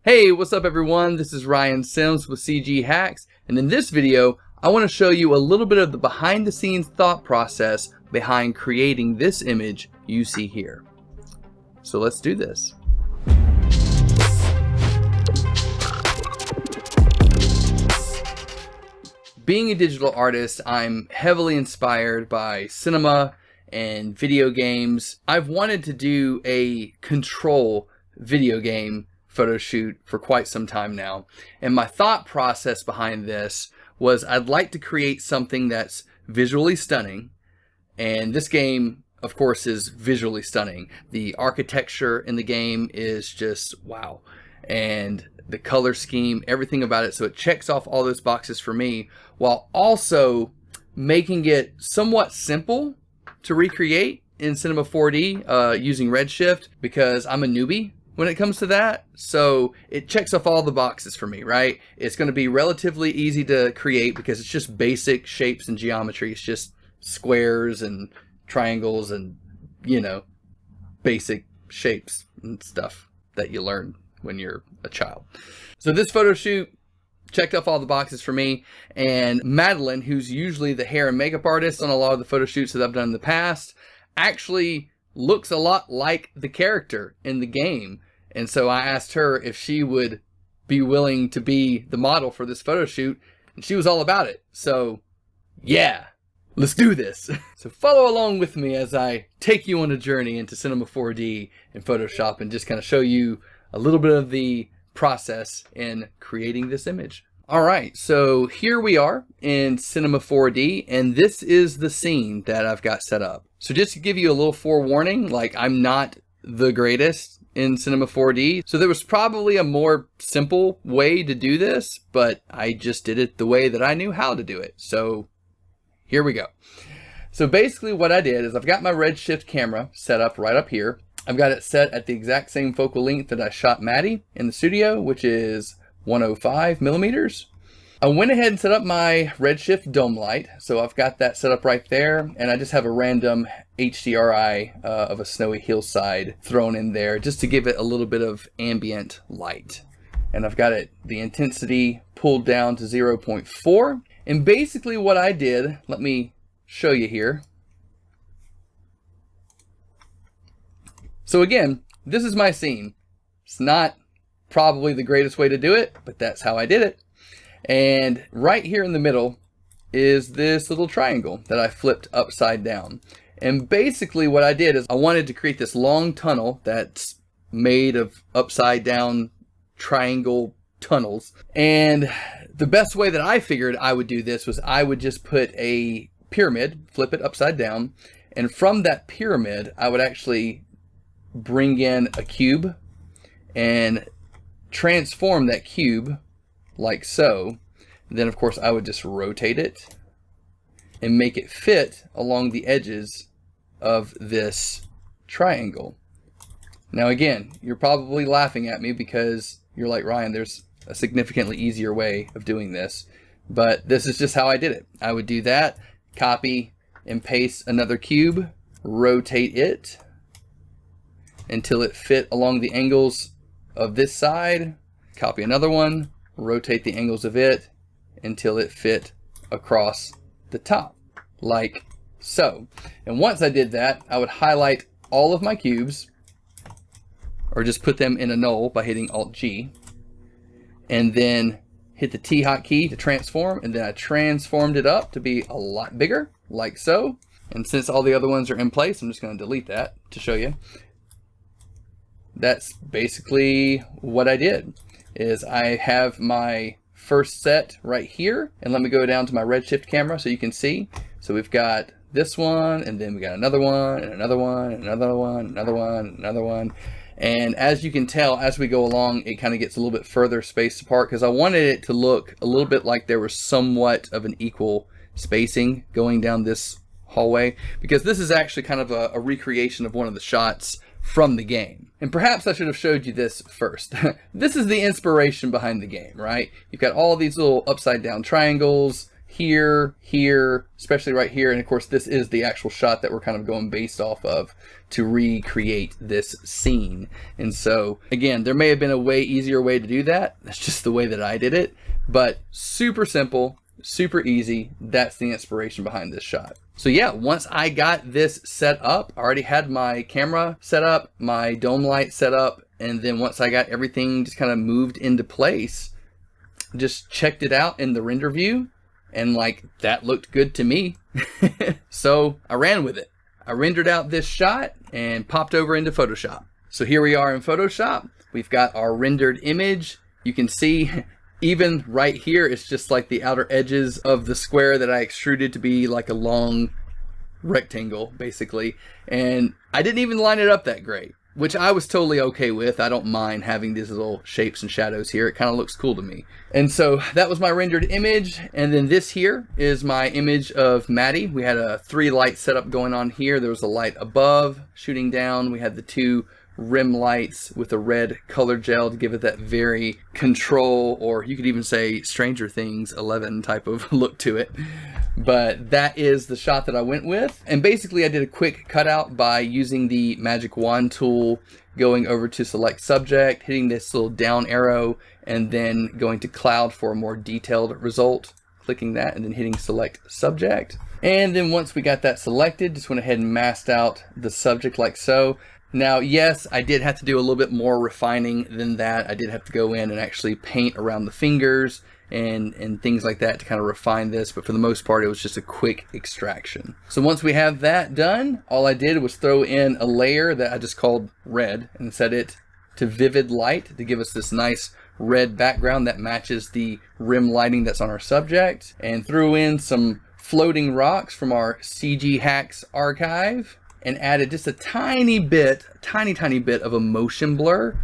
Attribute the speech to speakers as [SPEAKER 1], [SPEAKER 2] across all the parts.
[SPEAKER 1] Hey, what's up everyone? This is Ryan Sims with CG Hacks, and in this video I want to show you a little bit of the behind the scenes thought process behind creating this image you see here. So let's do this. Being a digital artist, I'm heavily inspired by cinema and video games. I've wanted to do a control video game photo shoot for quite some time now, and my thought process behind this was I'd like to create something that's visually stunning, and this game of course is visually stunning. The architecture in the game is just wow, and the color scheme, everything about it, so it checks off all those boxes for me, while also making it somewhat simple to recreate in Cinema 4D using Redshift, because I'm a newbie when it comes to that. So it checks off all the boxes for me, right? It's going to be relatively easy to create because it's just basic shapes and geometry. It's just squares and triangles and, you know, basic shapes and stuff that you learn when you're a child. So this photo shoot checked off all the boxes for me, and Madeline, who's usually the hair and makeup artist on a lot of the photo shoots that I've done in the past, actually looks a lot like the character in the game. And so I asked her if she would be willing to be the model for this photo shoot, and she was all about it. So yeah, let's do this. So follow along with me as I take you on a journey into Cinema 4D and Photoshop and just kind of show you a little bit of the process in creating this image. All right, so here we are in Cinema 4D, and this is the scene that I've got set up. So just to give you a little forewarning, like, I'm not the greatest in Cinema 4D, so there was probably a more simple way to do this, but I just did it the way that I knew how to do it. So here we go. So basically what I did is I've got my Redshift camera set up right up here. I've got it set at the exact same focal length that I shot Maddie in the studio, which is 105 millimeters. I went ahead and set up my Redshift dome light, so I've got that set up right there, and I just have a random HDRI of a snowy hillside thrown in there just to give it a little bit of ambient light. And I've got the intensity pulled down to 0.4. And basically what I did, let me show you here. So again, this is my scene. It's not probably the greatest way to do it, but that's how I did it. And right here in the middle is this little triangle that I flipped upside down. And basically what I did is I wanted to create this long tunnel that's made of upside down triangle tunnels. And the best way that I figured I would do this was I would just put a pyramid, flip it upside down, and from that pyramid I would actually bring in a cube and transform that cube like so. Then of course I would just rotate it and make it fit along the edges of this triangle. Now again, you're probably laughing at me because you're like, Ryan, there's a significantly easier way of doing this, but this is just how I did it. I would do that, copy and paste another cube, rotate it until it fit along the angles of this side, copy another one, rotate the angles of it until it fit across the top, like so. And once I did that, I would highlight all of my cubes, or just put them in a null by hitting Alt-G, and then hit the T hotkey to transform, and then I transformed it up to be a lot bigger, like so. And since all the other ones are in place, I'm just going to delete that to show you. That's basically what I did. Is I have my first set right here, and let me go down to my Redshift camera so you can see. So we've got this one, and then we got another one, and another one, and another one, another one, another one. And as you can tell, as we go along, it kind of gets a little bit further spaced apart because I wanted it to look a little bit like there was somewhat of an equal spacing going down this hallway, because this is actually kind of a recreation of one of the shots from the game. And perhaps I should have showed you this first. This is the inspiration behind the game, right? You've got all these little upside down triangles here, here, especially right here. And of course, this is the actual shot that we're kind of going based off of to recreate this scene. And so again, there may have been a way easier way to do that. That's just the way that I did it, but super simple, super easy. That's the inspiration behind this shot. So yeah, once I got this set up, I already had my camera set up, my dome light set up, and then once I got everything just kind of moved into place, just checked it out in the render view, and like, that looked good to me. So I ran with it. I rendered out this shot and popped over into Photoshop. So here we are in Photoshop. We've got our rendered image. You can see even right here, it's just like the outer edges of the square that I extruded to be like a long rectangle, basically. And I didn't even line it up that great, which I was totally okay with. I don't mind having these little shapes and shadows here. It kind of looks cool to me. And so that was my rendered image. And then this here is my image of Maddie. We had a 3 light setup going on here. There was a light above shooting down. We had the 2 rim lights with a red color gel to give it that very Control, or you could even say Stranger Things 11 type of look to it. But that is the shot that I went with. And basically I did a quick cutout by using the magic wand tool, going over to select subject, hitting this little down arrow, and then going to cloud for a more detailed result, clicking that and then hitting select subject. And then once we got that selected, just went ahead and masked out the subject like so. Now, yes, I did have to do a little bit more refining than that. I did have to go in and actually paint around the fingers and things like that to kind of refine this, but for the most part it was just a quick extraction. So once we have that done, all I did was throw in a layer that I just called red and set it to vivid light to give us this nice red background that matches the rim lighting that's on our subject, and threw in some floating rocks from our CG Hacks archive and added just a tiny bit of a motion blur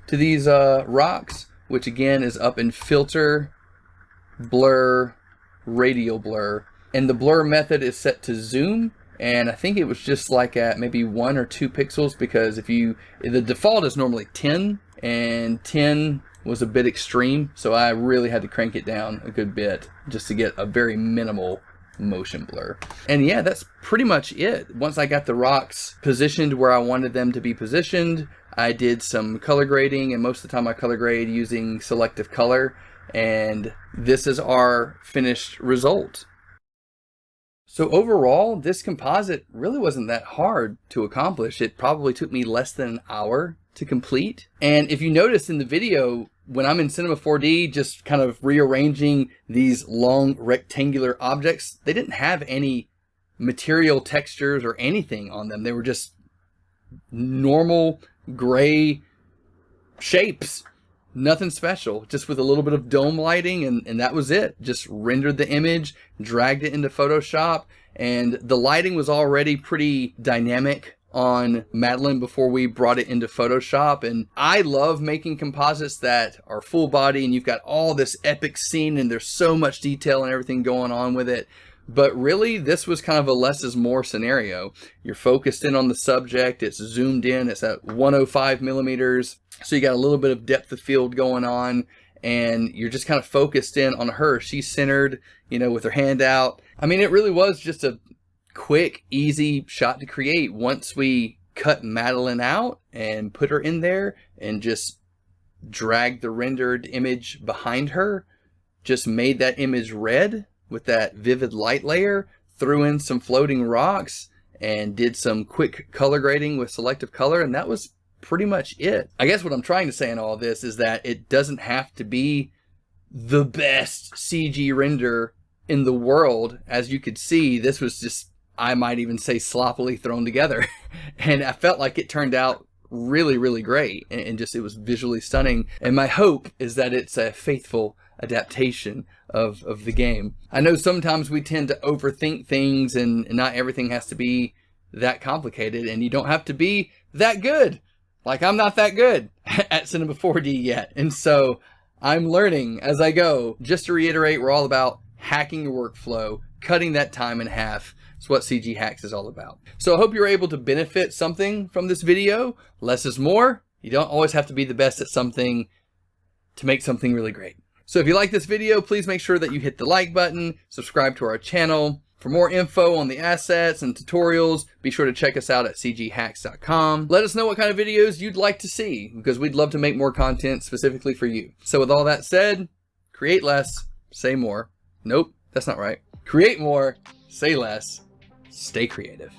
[SPEAKER 1] to these rocks, which again is up in filter, blur, radial blur. And the blur method is set to zoom. And I think it was just like at maybe 1 or 2 pixels, because the default is normally 10, and 10 was a bit extreme. So I really had to crank it down a good bit just to get a very minimal motion blur. And yeah, that's pretty much it. Once I got the rocks positioned where I wanted them to be positioned, I did some color grading, and most of the time I color grade using selective color, and this is our finished result. So overall, this composite really wasn't that hard to accomplish. It probably took me less than an hour to complete. And if you notice in the video, when I'm in Cinema 4D, just kind of rearranging these long rectangular objects, they didn't have any material textures or anything on them. They were just normal gray shapes, nothing special, just with a little bit of dome lighting, and that was it. Just rendered the image, dragged it into Photoshop, and the lighting was already pretty dynamic on Madeline before we brought it into Photoshop. And I love making composites that are full body and you've got all this epic scene and there's so much detail and everything going on with it. But really, this was kind of a less is more scenario. You're focused in on the subject, it's zoomed in, it's at 105 millimeters. So you got a little bit of depth of field going on, and you're just kind of focused in on her. She's centered, you know, with her hand out. I mean, it really was just a quick, easy shot to create. Once we cut Madeline out and put her in there and just dragged the rendered image behind her, just made that image red with that vivid light layer, threw in some floating rocks and did some quick color grading with selective color, and that was pretty much it. I guess what I'm trying to say in all this is that it doesn't have to be the best CG render in the world. As you could see, this was just, I might even say, sloppily thrown together. And I felt like it turned out really, really great. And just, it was visually stunning. And my hope is that it's a faithful adaptation of the game. I know sometimes we tend to overthink things, and not everything has to be that complicated, and you don't have to be that good. Like, I'm not that good at Cinema 4D yet. And so I'm learning as I go. Just to reiterate, we're all about hacking your workflow, cutting that time in half. It's what CG Hacks is all about. So I hope you're able to benefit something from this video. Less is more. You don't always have to be the best at something to make something really great. So if you like this video, please make sure that you hit the like button, subscribe to our channel. For more info on the assets and tutorials, be sure to check us out at cghacks.com. Let us know what kind of videos you'd like to see, because we'd love to make more content specifically for you. So with all that said, create less, say more. Nope, that's not right. Create more, say less, stay creative.